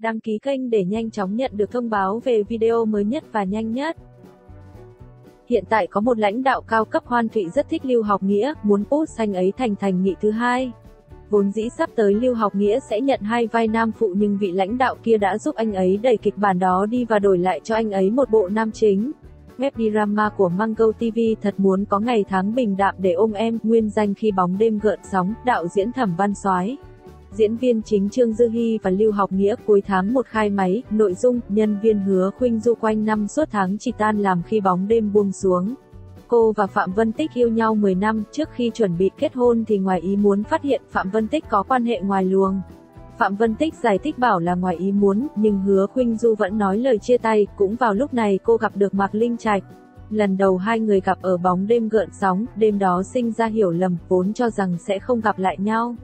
Đăng ký kênh để nhanh chóng nhận được thông báo về video mới nhất và nhanh nhất. Hiện tại có một lãnh đạo cao cấp Hoan Thụy rất thích Lưu Học Nghĩa, muốn post anh ấy thành nghị thứ hai. Vốn dĩ sắp tới Lưu Học Nghĩa sẽ nhận 2 vai nam phụ nhưng vị lãnh đạo kia đã giúp anh ấy đẩy kịch bản đó đi và đổi lại cho anh ấy một bộ nam chính. Web drama của Mango TV thật muốn có ngày tháng bình đạm để ôm em, nguyên danh Khi bóng đêm gợn sóng, đạo diễn Thẩm Văn Soái. Diễn viên chính Trương Dư Hi và Lưu Học Nghĩa cuối tháng 1 khai máy, nội dung, nhân viên Hứa Khuynh Du quanh năm suốt tháng chỉ tan làm khi bóng đêm buông xuống. Cô và Phạm Vân Tích yêu nhau 10 năm, trước khi chuẩn bị kết hôn thì ngoài ý muốn phát hiện Phạm Vân Tích có quan hệ ngoài luồng. Phạm Vân Tích giải thích bảo là ngoài ý muốn, nhưng Hứa Khuynh Du vẫn nói lời chia tay, cũng vào lúc này cô gặp được Mạc Linh Trạch. Lần đầu hai người gặp ở bóng đêm gợn sóng, đêm đó sinh ra hiểu lầm, vốn cho rằng sẽ không gặp lại nhau.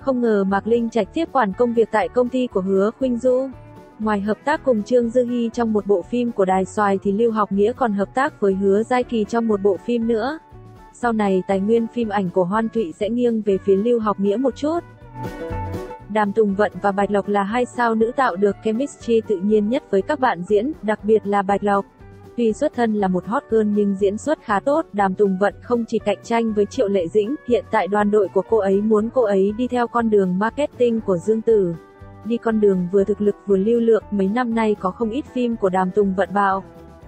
Không ngờ Mạc Linh Trạch tiếp quản công việc tại công ty của Hứa Khuynh Du. Ngoài hợp tác cùng Trương Dư Hi trong một bộ phim của Đài Xoài thì Lưu Học Nghĩa còn hợp tác với Hứa Giai Kỳ trong một bộ phim nữa. Sau này tài nguyên phim ảnh của Hoan Thụy sẽ nghiêng về phía Lưu Học Nghĩa một chút. Đàm Tùng Vận và Bạch Lộc là hai sao nữ tạo được chemistry tự nhiên nhất với các bạn diễn, đặc biệt là Bạch Lộc. Tuy xuất thân là một hot girl nhưng diễn xuất khá tốt, Đàm Tùng Vận không chỉ cạnh tranh với Triệu Lệ Dĩnh, hiện tại đoàn đội của cô ấy muốn cô ấy đi theo con đường marketing của Dương Tử. Đi con đường vừa thực lực vừa lưu lượng, mấy năm nay có không ít phim của Đàm Tùng Vận bạo.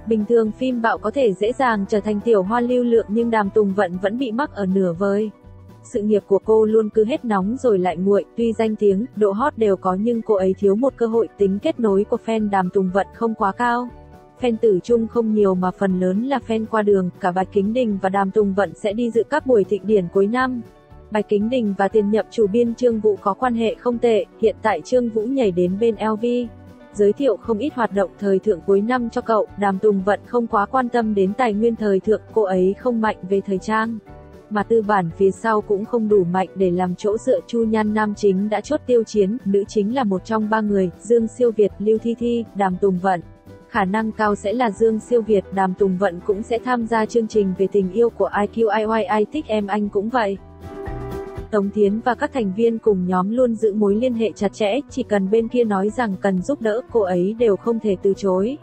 Bình thường phim bạo có thể dễ dàng trở thành tiểu hoa lưu lượng nhưng Đàm Tùng Vận vẫn bị mắc ở nửa vời. Sự nghiệp của cô luôn cứ hết nóng rồi lại nguội, tuy danh tiếng, độ hot đều có nhưng cô ấy thiếu một cơ hội, tính kết nối của fan Đàm Tùng Vận không quá cao. Fan tử chung không nhiều mà phần lớn là fan qua đường, cả Bạch Kính Đình và Đàm Tùng Vận sẽ đi dự các buổi thịnh điển cuối năm. Bạch Kính Đình và tiền nhiệm chủ biên Trương Vũ có quan hệ không tệ, hiện tại Trương Vũ nhảy đến bên LV. Giới thiệu không ít hoạt động thời thượng cuối năm cho cậu, Đàm Tùng Vận không quá quan tâm đến tài nguyên thời thượng, cô ấy không mạnh về thời trang. Mà tư bản phía sau cũng không đủ mạnh để làm chỗ dựa. Chu Nhan nam chính đã chốt tiêu chiến, nữ chính là một trong 3 người, Dương Siêu Việt, Lưu Thi Thi, Đàm Tùng Vận. Khả năng cao sẽ là Dương Siêu Việt, Đàm Tùng Vận cũng sẽ tham gia chương trình về tình yêu của IQIYI thích em anh cũng vậy. Tống Thiến và các thành viên cùng nhóm luôn giữ mối liên hệ chặt chẽ, chỉ cần bên kia nói rằng cần giúp đỡ, cô ấy đều không thể từ chối.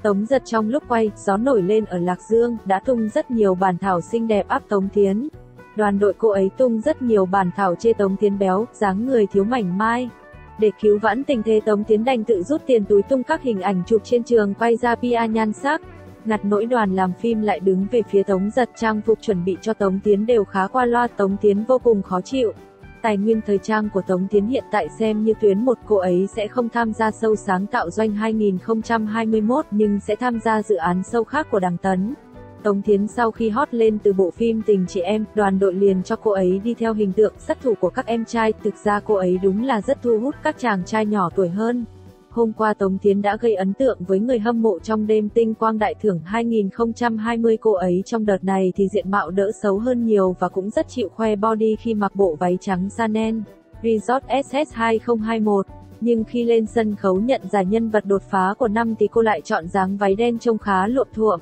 Tống Giật trong lúc quay Gió Nổi Lên ở Lạc Dương đã tung rất nhiều bản thảo xinh đẹp áp Tống Thiến. Đoàn đội cô ấy tung rất nhiều bản thảo chê Tống Thiến béo, dáng người thiếu mảnh mai. Để cứu vãn tình thế, Tống Thiến đành tự rút tiền túi tung các hình ảnh chụp trên trường quay ra PR nhan sắc. Ngặt nỗi đoàn làm phim lại đứng về phía Tống Giật, trang phục chuẩn bị cho Tống Thiến đều khá qua loa, Tống Thiến vô cùng khó chịu. Tài nguyên thời trang của Tống Thiến hiện tại xem như tuyến một, cô ấy sẽ không tham gia show sáng tạo doanh 2021 nhưng sẽ tham gia dự án show khác của Đằng Tấn. Tống Thiến sau khi hot lên từ bộ phim Tình Chị Em, đoàn đội liền cho cô ấy đi theo hình tượng sát thủ của các em trai, thực ra cô ấy đúng là rất thu hút các chàng trai nhỏ tuổi hơn. Hôm qua Tống Thiến đã gây ấn tượng với người hâm mộ trong đêm Tinh Quang Đại Thưởng 2020, cô ấy trong đợt này thì diện mạo đỡ xấu hơn nhiều và cũng rất chịu khoe body khi mặc bộ váy trắng Chanel Resort SS 2021. Nhưng khi lên sân khấu nhận giải nhân vật đột phá của năm thì cô lại chọn dáng váy đen trông khá luộm thuộm.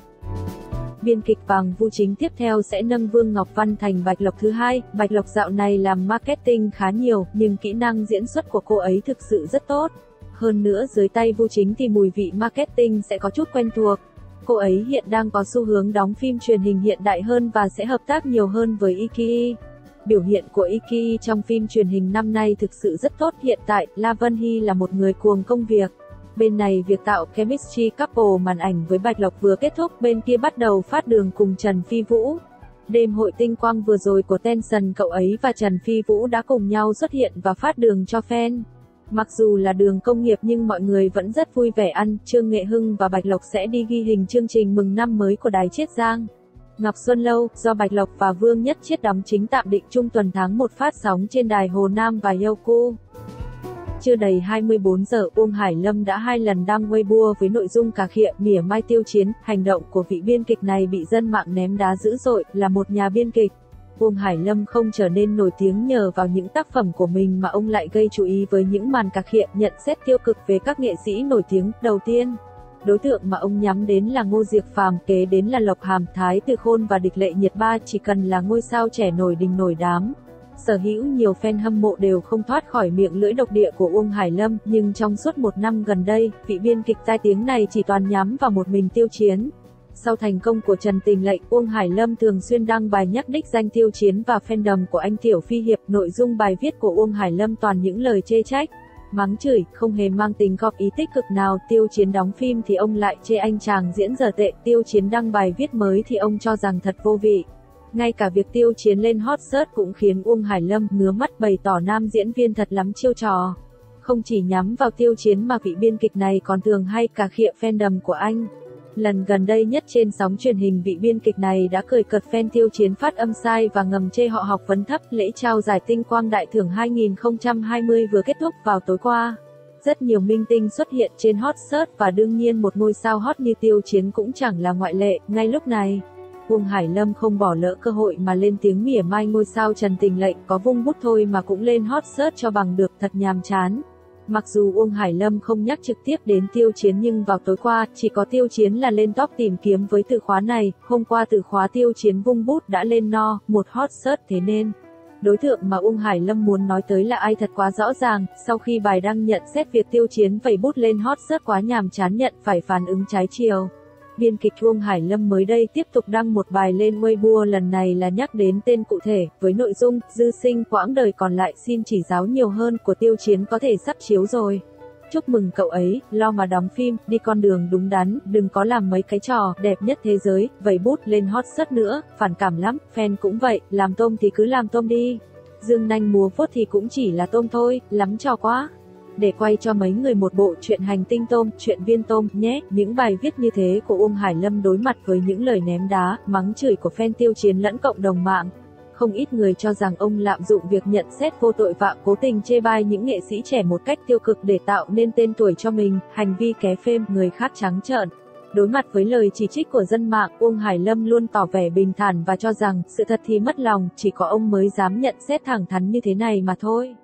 Biên kịch Vàng Vu Chính tiếp theo sẽ nâng Vương Ngọc Văn thành Bạch Lộc thứ hai. Bạch Lộc dạo này làm marketing khá nhiều, nhưng kỹ năng diễn xuất của cô ấy thực sự rất tốt. Hơn nữa dưới tay Vu Chính thì mùi vị marketing sẽ có chút quen thuộc. Cô ấy hiện đang có xu hướng đóng phim truyền hình hiện đại hơn và sẽ hợp tác nhiều hơn với Iki. Biểu hiện của Iki trong phim truyền hình năm nay thực sự rất tốt. Hiện tại, La Vân Hy là một người cuồng công việc. Bên này việc tạo chemistry couple màn ảnh với Bạch Lộc vừa kết thúc, bên kia bắt đầu phát đường cùng Trần Phi Vũ. Đêm hội tinh quang vừa rồi của Tension, cậu ấy và Trần Phi Vũ đã cùng nhau xuất hiện và phát đường cho fan. Mặc dù là đường công nghiệp nhưng mọi người vẫn rất vui vẻ ăn. Trương Nghệ Hưng và Bạch Lộc sẽ đi ghi hình chương trình mừng năm mới của Đài Chiết Giang. Ngọc Xuân Lâu, do Bạch Lộc và Vương Nhất Chiết đóng chính tạm định chung tuần tháng 1 phát sóng trên đài Hồ Nam và Youku. Chưa đầy 24 giờ, Uông Hải Lâm đã 2 lần đăng Weibo với nội dung cà khịa, mỉa mai tiêu chiến. Hành động của vị biên kịch này bị dân mạng ném đá dữ dội. Là một nhà biên kịch, Uông Hải Lâm không trở nên nổi tiếng nhờ vào những tác phẩm của mình mà ông lại gây chú ý với những màn cà khịa, nhận xét tiêu cực về các nghệ sĩ nổi tiếng. Đầu tiên, đối tượng mà ông nhắm đến là Ngô Diệc Phàm, kế đến là Lộc Hàm, Thái Từ Khôn và Địch Lệ Nhiệt Ba. Chỉ cần là ngôi sao trẻ nổi đình nổi đám, Sở hữu nhiều fan hâm mộ đều không thoát khỏi miệng lưỡi độc địa của Uông Hải Lâm, nhưng trong suốt một năm gần đây, vị biên kịch tai tiếng này chỉ toàn nhắm vào một mình Tiêu Chiến. Sau thành công của Trần Tình Lệnh, Uông Hải Lâm thường xuyên đăng bài nhắc đích danh Tiêu Chiến và fandom của anh Tiểu Phi Hiệp. Nội dung bài viết của Uông Hải Lâm toàn những lời chê trách, mắng chửi, không hề mang tính góp ý tích cực nào. Tiêu Chiến đóng phim thì ông lại chê anh chàng diễn dở tệ, Tiêu Chiến đăng bài viết mới thì ông cho rằng thật vô vị. Ngay cả việc Tiêu Chiến lên hot search cũng khiến Uông Hải Lâm ngứa mắt, bày tỏ nam diễn viên thật lắm chiêu trò. Không chỉ nhắm vào Tiêu Chiến mà vị biên kịch này còn thường hay cà khịa fandom của anh. Lần gần đây nhất trên sóng truyền hình, vị biên kịch này đã cười cợt fan Tiêu Chiến phát âm sai và ngầm chê họ học vấn thấp. Lễ trao giải Tinh Quang Đại Thưởng 2020 vừa kết thúc vào tối qua. Rất nhiều minh tinh xuất hiện trên hot search và đương nhiên một ngôi sao hot như Tiêu Chiến cũng chẳng là ngoại lệ. Ngay lúc này, Uông Hải Lâm không bỏ lỡ cơ hội mà lên tiếng mỉa mai ngôi sao Trần Tình Lệnh, có vung bút thôi mà cũng lên hot search cho bằng được, thật nhàm chán. Mặc dù Uông Hải Lâm không nhắc trực tiếp đến Tiêu Chiến nhưng vào tối qua, chỉ có Tiêu Chiến là lên top tìm kiếm với từ khóa này. Hôm qua từ khóa Tiêu Chiến vung bút đã lên một hot search, thế nên đối tượng mà Uông Hải Lâm muốn nói tới là ai thật quá rõ ràng. Sau khi bài đăng nhận xét việc Tiêu Chiến vẩy bút lên hot search quá nhàm chán, nhận phải phản ứng trái chiều. Biên kịch Uông Hải Lâm mới đây tiếp tục đăng một bài lên Weibo, lần này là nhắc đến tên cụ thể, với nội dung, dư sinh quãng đời còn lại xin chỉ giáo nhiều hơn của Tiêu Chiến có thể sắp chiếu rồi. Chúc mừng cậu ấy, lo mà đóng phim, đi con đường đúng đắn, đừng có làm mấy cái trò, đẹp nhất thế giới, vẩy bút lên hot search nữa, phản cảm lắm, fan cũng vậy, làm tôm thì cứ làm tôm đi. Dương nanh múa vuốt thì cũng chỉ là tôm thôi, lắm trò quá. Để quay cho mấy người một bộ truyện hành tinh tôm, truyện viên tôm nhé. Những bài viết như thế của Uông Hải Lâm đối mặt với những lời ném đá, mắng chửi của fan Tiêu Chiến lẫn cộng đồng mạng. Không ít người cho rằng ông lạm dụng việc nhận xét vô tội vạ, cố tình chê bai những nghệ sĩ trẻ một cách tiêu cực để tạo nên tên tuổi cho mình, hành vi ké phêm người khác trắng trợn. Đối mặt với lời chỉ trích của dân mạng, Uông Hải Lâm luôn tỏ vẻ bình thản và cho rằng sự thật thì mất lòng, chỉ có ông mới dám nhận xét thẳng thắn như thế này mà thôi.